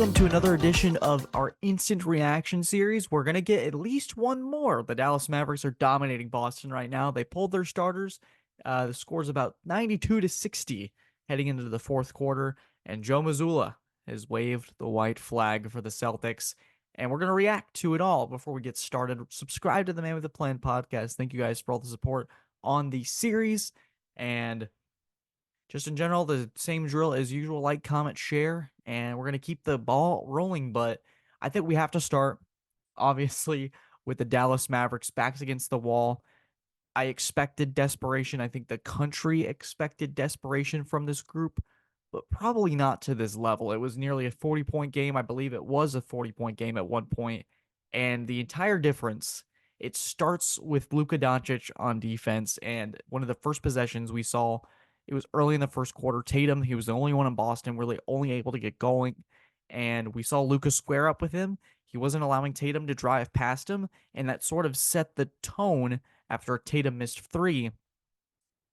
welcome to another edition of our instant reaction series. We're going to get at least one more. The Dallas Mavericks are dominating Boston right now. They pulled their starters. The score's about 92-60 heading into the fourth quarter, and Joe Mazzulla has waved the white flag for the Celtics. And we're going to react to it all before we get started. Subscribe to the Man with a Plan podcast. Thank you guys for all the support on the series. And just in general, the same drill as usual, like, comment, share, and we're going to keep the ball rolling. But I think we have to start, obviously, with the Dallas Mavericks backs against the wall. I expected desperation. I think the country expected desperation from this group, but probably not to this level. It was nearly a 40-point game. I believe it was a 40-point game at one point. And the entire difference, it starts with Luka Doncic on defense. And one of the first possessions we saw, it was early in the first quarter. Tatum, he was the only one in Boston really only able to get going. And we saw Luka square up with him. He wasn't allowing Tatum to drive past him. And that sort of set the tone after Tatum missed three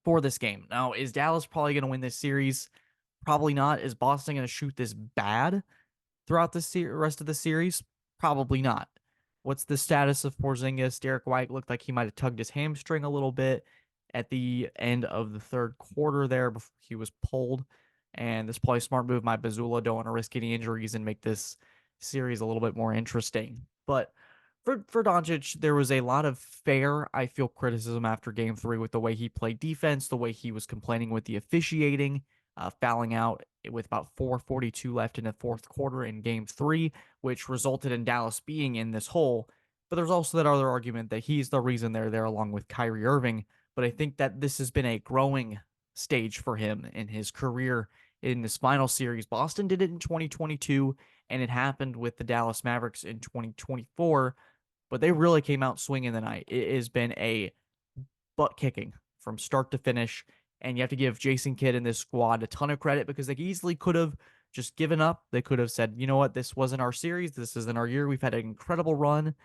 for this game. Now, is Dallas probably going to win this series? Probably not. Is Boston going to shoot this bad throughout the rest of the series? Probably not. What's the status of Porzingis? Derek White looked like he might have tugged his hamstring a little bit at the end of the third quarter there before he was pulled. And this is probably a smart move. My Mazzulla don't want to risk any injuries and make this series a little bit more interesting. But for Doncic, there was a lot of fair, I feel, criticism after game three with the way he played defense, the way he was complaining with the officiating, fouling out with about 4:42 left in the fourth quarter in game three, which resulted in Dallas being in this hole. But there's also that other argument that he's the reason they're there along with Kyrie Irving. But I think that this has been a growing stage for him in his career in this final series. Boston did it in 2022, and it happened with the Dallas Mavericks in 2024, but they really came out swinging the night. It has been a butt kicking from start to finish, and you have to give Jason Kidd and this squad a ton of credit because they easily could have just given up. They could have said, you know what, this wasn't our series. This isn't our year. We've had an incredible run,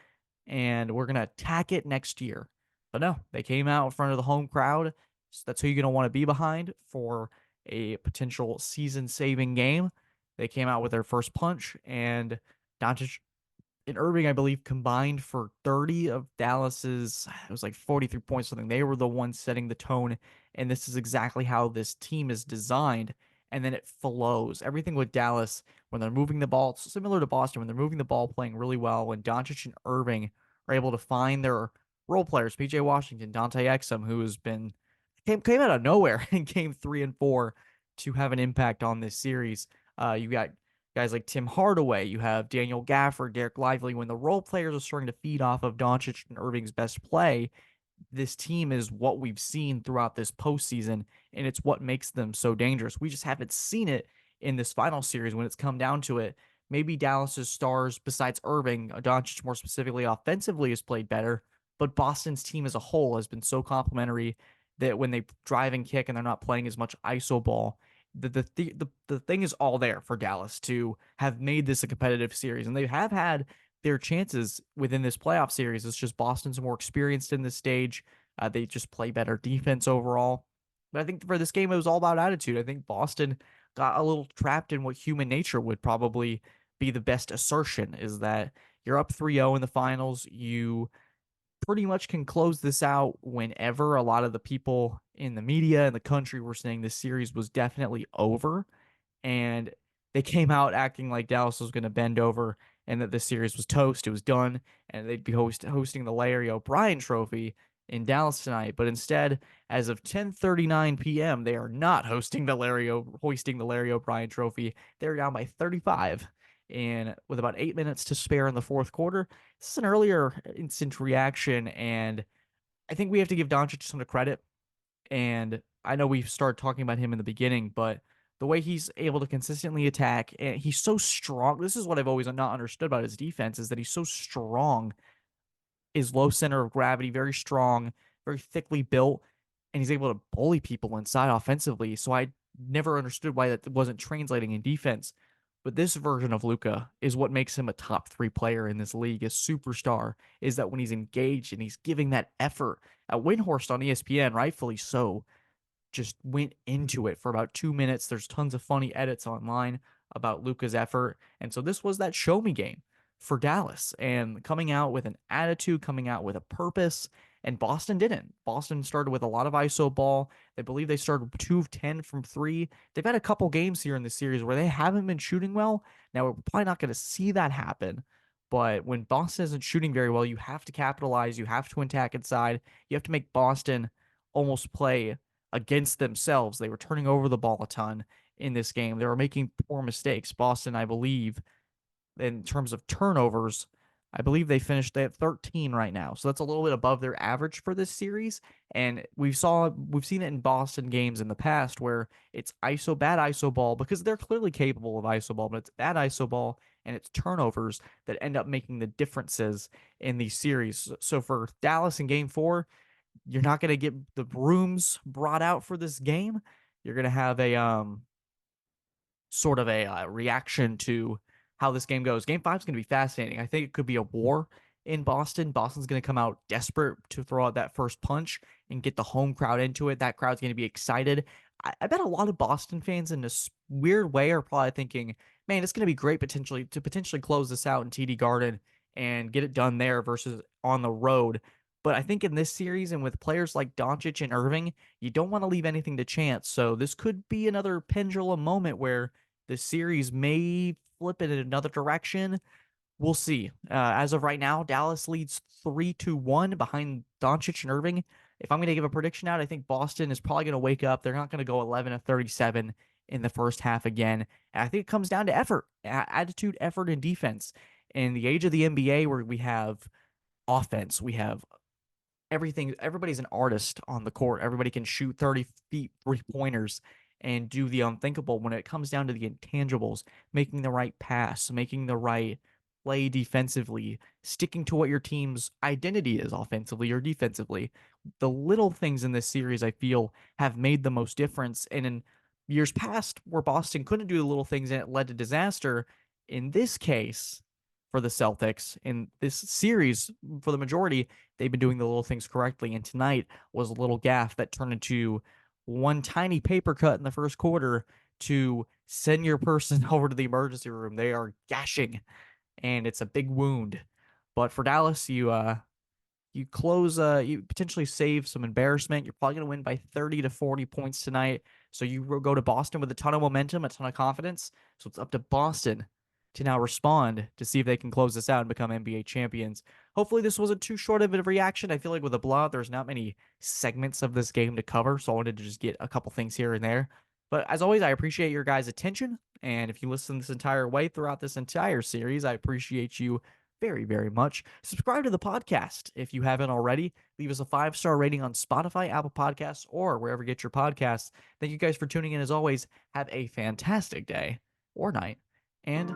and we're going to attack it next year. But no, they came out in front of the home crowd. So that's who you're going to want to be behind for a potential season-saving game. They came out with their first punch, and Doncic and Irving, I believe, combined for 30 of Dallas's, it was like 43 points, something. They were the ones setting the tone, and this is exactly how this team is designed, and then it flows. Everything with Dallas, when they're moving the ball, it's similar to Boston, when they're moving the ball, playing really well, when Doncic and Irving are able to find their role players, PJ Washington, Dante Exum, who has been came out of nowhere in game three and four to have an impact on this series. You got guys like Tim Hardaway, you have Daniel Gafford, Derek Lively. When the role players are starting to feed off of Doncic and Irving's best play, this team is what we've seen throughout this postseason, and it's what makes them so dangerous. We just haven't seen it in this final series when it's come down to it. Maybe Dallas's stars, besides Irving, Doncic more specifically offensively, has played better, but Boston's team as a whole has been so complimentary that when they drive and kick and they're not playing as much ISO ball, the thing is all there for Dallas to have made this a competitive series, and they have had their chances within this playoff series. It's just Boston's more experienced in this stage. They just play better defense overall. But I think for this game, it was all about attitude. I think Boston got a little trapped in what human nature would probably be the best assertion, is that you're up 3-0 in the finals. You pretty much can close this out whenever. A lot of the people in the media and the country were saying this series was definitely over, and they came out acting like Dallas was going to bend over and that this series was toast. It was done, and they'd be hosting the Larry O'Brien Trophy in Dallas tonight. But instead, as of 10:39 p.m., they are not hoisting the Larry O'Brien Trophy. They're down by 35, and with about 8 minutes to spare in the fourth quarter. This is an earlier instant reaction, and I think we have to give Doncic some credit. And I know we started talking about him in the beginning, but the way he's able to consistently attack, and he's so strong. This is what I've always not understood about his defense, is that he's so strong, is low center of gravity, very strong, very thickly built, and he's able to bully people inside offensively. So I never understood why that wasn't translating in defense. But this version of Luka is what makes him a top three player in this league, a superstar, is that when he's engaged and he's giving that effort. Windhorst on ESPN, rightfully so, just went into it for about 2 minutes. There's tons of funny edits online about Luka's effort. And so this was that show me game for Dallas and coming out with an attitude, coming out with a purpose. And Boston didn't. Boston started with a lot of ISO ball. They believe they started 2 of 10 from three. They've had a couple games here in the series where they haven't been shooting well. Now, we're probably not going to see that happen. But when Boston isn't shooting very well, you have to capitalize. You have to attack inside. You have to make Boston almost play against themselves. They were turning over the ball a ton in this game. They were making poor mistakes. Boston, I believe, in terms of turnovers, I believe they finished at 13 right now. So that's a little bit above their average for this series. And we've seen it in Boston games in the past where it's ISO bad ISO ball because they're clearly capable of ISO ball, but it's bad ISO ball and it's turnovers that end up making the differences in these series. So for Dallas in game 4, you're not going to get the brooms brought out for this game. You're going to have a sort of a reaction to how this game goes. Game 5 is going to be fascinating. I think it could be a war in Boston. Boston's going to come out desperate to throw out that first punch and get the home crowd into it. That crowd's going to be excited. I bet a lot of Boston fans in this weird way are probably thinking, man, it's going to be great potentially close this out in TD Garden and get it done there versus on the road. But I think in this series and with players like Doncic and Irving, you don't want to leave anything to chance. So this could be another pendulum moment where the series may flip it in another direction. We'll see. As of right now, Dallas leads 3-1 behind Doncic and Irving. If I'm going to give a prediction out, I think Boston is probably going to wake up. They're not going to go 11-37 in the first half again. And I think it comes down to effort, attitude, effort, and defense. In the age of the NBA, where we have offense, we have everybody's an artist on the court. Everybody can shoot 30 feet 3 pointers and do the unthinkable when it comes down to the intangibles, making the right pass, making the right play defensively, sticking to what your team's identity is offensively or defensively. The little things in this series I feel have made the most difference. And in years past where Boston couldn't do the little things and it led to disaster, in this case, for the Celtics in this series, for the majority, they've been doing the little things correctly. And tonight was a little gaff that turned into one tiny paper cut in the first quarter to send your person over to the emergency room. They are gashing, and it's a big wound. But for Dallas, you potentially save some embarrassment. You're probably going to win by 30 to 40 points tonight. So you go to Boston with a ton of momentum, a ton of confidence. So it's up to Boston to now respond to see if they can close this out and become NBA champions. Hopefully this wasn't too short of a reaction. I feel like with a blowout, there's not many segments of this game to cover, so I wanted to just get a couple things here and there. But as always, I appreciate your guys' attention. And if you listen this entire way throughout this entire series, I appreciate you very, very much. Subscribe to the podcast if you haven't already. Leave us a 5-star rating on Spotify, Apple Podcasts, or wherever you get your podcasts. Thank you guys for tuning in. As always, have a fantastic day or night and